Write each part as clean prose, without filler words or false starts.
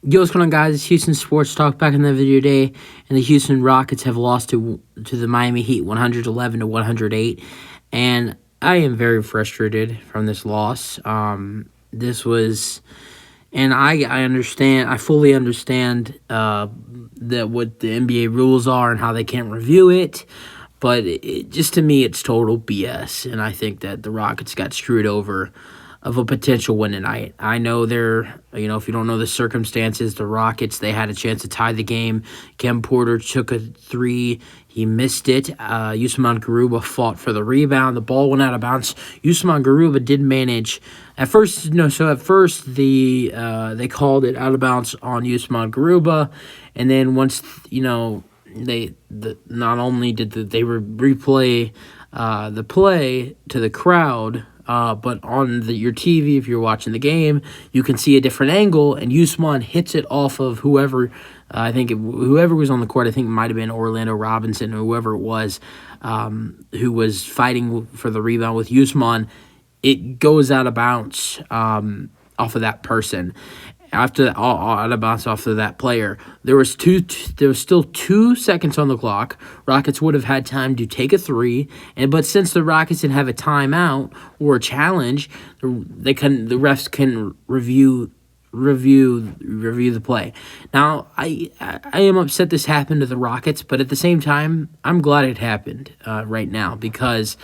Yo, what's going on, guys? It's Houston Sports Talk back in the video today, and the Houston Rockets have lost to the Miami Heat 111 to 108, and I am very frustrated from this loss. This was, and I understand, I fully understand that what the NBA rules are and how they can't review it, but just to me, it's total BS, and I think that the Rockets got screwed over of a potential win tonight. I know if you don't know the circumstances, the Rockets, they had a chance to tie the game. Kevin Porter took a three. He missed it. Usman Garuba fought for the rebound. The ball went out of bounds. Usman Garuba did manage. At first, they called it out of bounds on Usman Garuba. And then once, not only did they replay the play to the crowd, but on your TV, if you're watching the game, you can see a different angle, and Usman hits it off of whoever. Whoever was on the court. I think it might have been Orlando Robinson or whoever it was, who was fighting for the rebound with Usman. It goes out of bounds off of that person. Out of bounds off of that player. There was still 2 seconds on the clock. Rockets would have had time to take a three, but since the Rockets didn't have a timeout or a challenge, the refs can review the play. Now, I am upset this happened to the Rockets, but at the same time, I'm glad it happened right now because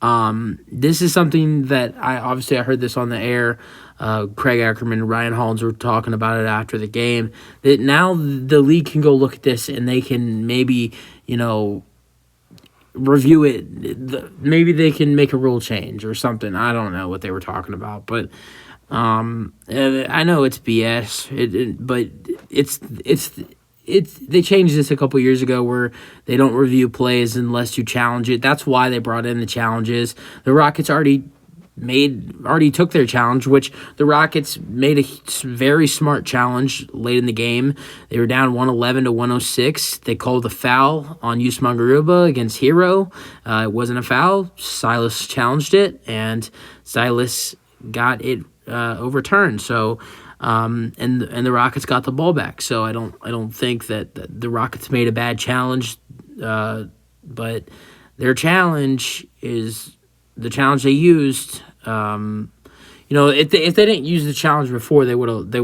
this is something that I heard this on the air. Craig Ackerman and Ryan Hollins were talking about it after the game, that now the league can go look at this and they can maybe, review it. Maybe they can make a rule change or something. I don't know what they were talking about, but I know it's BS. But they changed this a couple years ago where they don't review plays unless you challenge it. That's why they brought in the challenges. The Rockets already took their challenge, which the Rockets made a very smart challenge late in the game. They were down 111 to 106. They called the foul on Usman Garuba against Hero. It wasn't a foul. Silas challenged it, and Silas got it overturned. So, and the Rockets got the ball back. So I don't think that the Rockets made a bad challenge, but their challenge is the challenge they used. If they didn't use the challenge before, they wouldn't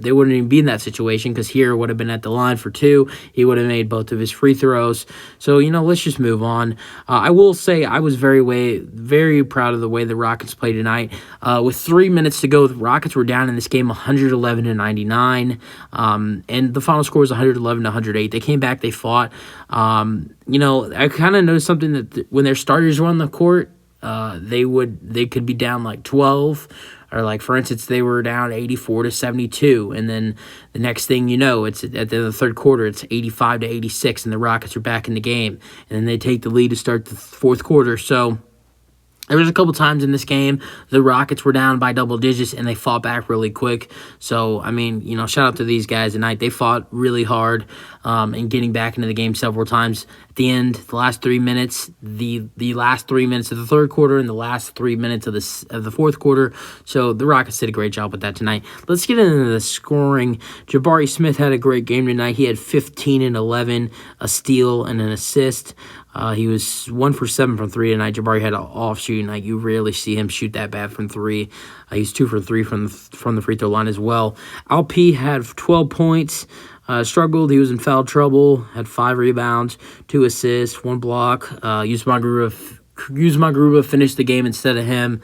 even be in that situation because Hero would have been at the line for two. He would have made both of his free throws. So let's just move on. I will say I was very proud of the way the Rockets played tonight. With 3 minutes to go, the Rockets were down in this game 111 to 99, and the final score was 111 to 108. They came back, they fought. I kind of noticed something that when their starters were on the court, they could be down like 12, or like for instance they were down 84 to 72, and then the next thing you know, it's at the end of the third quarter, it's 85 to 86, and the Rockets are back in the game, and then they take the lead to start the fourth quarter. So there was a couple times in this game the Rockets were down by double digits and they fought back really quick. So, shout out to these guys tonight. They fought really hard in getting back into the game several times. At the end, the last 3 minutes, the last 3 minutes of the third quarter and the last 3 minutes of the fourth quarter. So the Rockets did a great job with that tonight. Let's get into the scoring. Jabari Smith had a great game tonight. He had 15 and 11, a steal and an assist. He was 1 for 7 from three tonight. Jabari had an off shooting. Like, you rarely see him shoot that bad from three. He's 2 for 3 from the free throw line as well. Alp had 12 points. Struggled. He was in foul trouble. Had 5 rebounds, 2 assists, 1 block. Usman Garuba finished the game instead of him.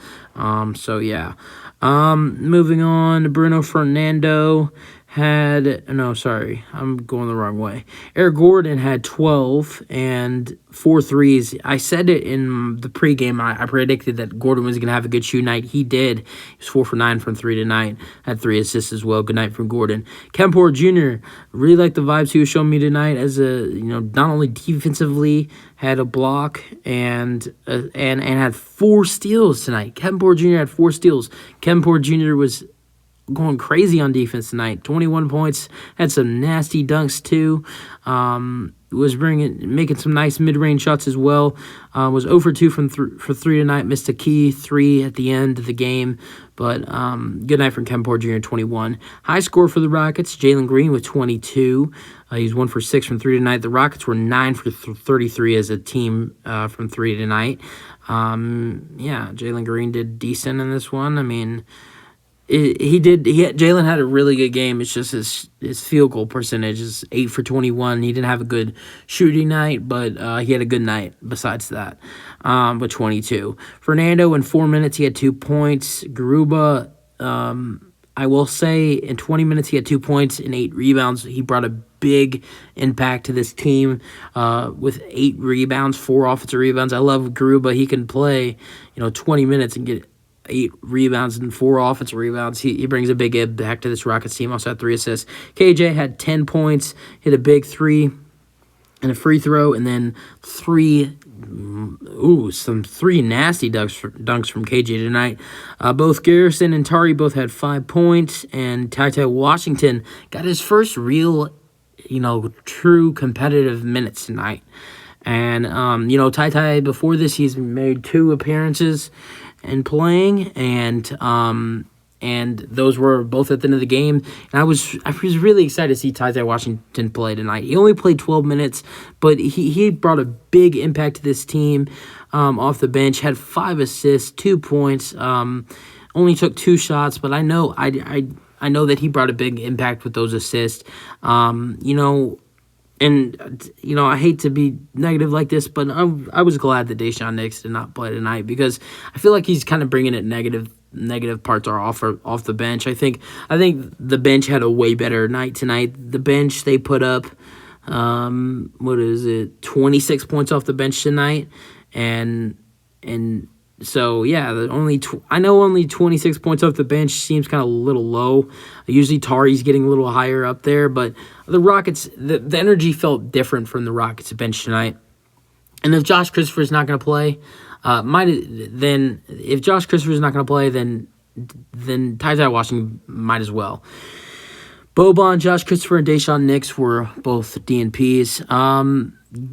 Moving on, Bruno Fernando I'm going the wrong way. Eric Gordon had 12 and 4 threes. I said it in the pregame. I predicted that Gordon was going to have a good shoot night. He did. He was 4 for 9 from 3 tonight. Had 3 assists as well. Good night from Gordon. Kevin Porter Jr. really liked the vibes he was showing me tonight. As not only defensively had a block and had 4 steals tonight. Kevin Porter Jr. had 4 steals. Kevin Porter Jr. was going crazy on defense tonight. 21 points, had some nasty dunks too. was making some nice mid-range shots as well. Was 0 for 2 for 3 tonight. Missed a key 3 at the end of the game. But good night from Kevin Porter Jr. 21. High score for the Rockets, Jalen Green with 22. He's 1 for 6 from 3 tonight. The Rockets were 9 for 33 as a team from 3 tonight. Jalen Green did decent in this one. I mean, Jalen had a really good game. It's just his field goal percentage is 8 for 21. He didn't have a good shooting night, but he had a good night besides that, with 22. Fernando, in 4 minutes, he had 2 points. Garuba, I will say, in 20 minutes, he had 2 points and 8 rebounds. He brought a big impact to this team with 8 rebounds, 4 offensive rebounds. I love Garuba. He can play, 20 minutes and get 8 rebounds and 4 offensive rebounds. He brings a big impact to this Rockets team. Also had 3 assists. KJ had 10 points, hit a big 3 and a free throw, and then 3 nasty dunks from KJ tonight. Both Garrison and Tari both had 5 points, and Ty Washington got his first real, true competitive minutes tonight. And, Ty, before this, he's made 2 appearances and playing, and those were both at the end of the game. And I was really excited to see Ty Washington play tonight. He only played 12 minutes, but he brought a big impact to this team off the bench. Had 5 assists, 2 points. Only took 2 shots, but I know that he brought a big impact with those assists. And, I hate to be negative like this, but I was glad that Daishawn Nix did not play tonight, because I feel like he's kind of bringing it negative parts are off the bench. I think the bench had a way better night tonight. The bench, they put up, 26 points off the bench tonight, and so, yeah, I know only 26 points off the bench seems kind of a little low. Usually Tari's getting a little higher up there, but the Rockets, the energy felt different from the Rockets bench tonight. And if Josh Christopher's not going to play, then Ty Washington might as well. Boban, Josh Christopher, and Daishawn Nix were both DNPs.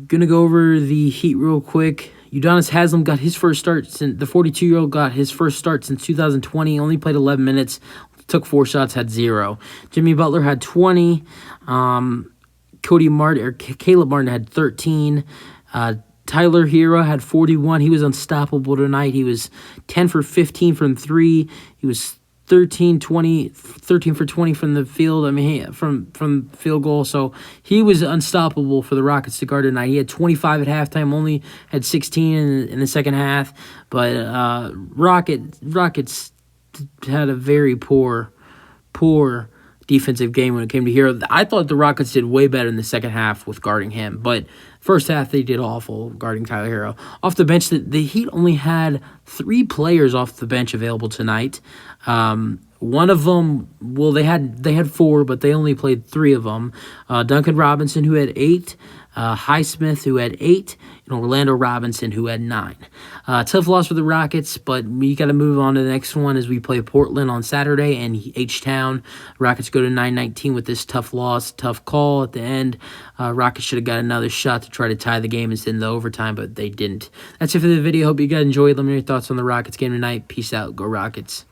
Gonna go over the Heat real quick. Udonis Haslem got his first start since the 42-year-old got his first start since 2020. Only played 11 minutes, took 4 shots, had 0. Jimmy Butler had 20. Caleb Martin had 13. Tyler Hero had 41. He was unstoppable tonight. He was 10 for 15 from 3. He was 13 for 20 from the field. I mean, from field goal. So he was unstoppable for the Rockets to guard tonight. He had 25 at halftime, only had 16 in the second half. But Rockets had a very poor defensive game when it came to Hero. I thought the Rockets did way better in the second half with guarding him, but first half they did awful guarding Tyler Hero. Off the bench, the Heat only had 3 players off the bench available tonight. One of them, well, they had 4, but they only played 3 of them. Duncan Robinson, who had 8, Highsmith, who had 8, and Orlando Robinson, who had 9. Tough loss for the Rockets, but we got to move on to the next one as we play Portland on Saturday and H-Town. Rockets go to 9-19 with this tough loss, tough call at the end. Rockets should have got another shot to try to tie the game and send the overtime, but they didn't. That's it for the video. Hope you guys enjoyed. Let me know your thoughts on the Rockets game tonight. Peace out. Go Rockets.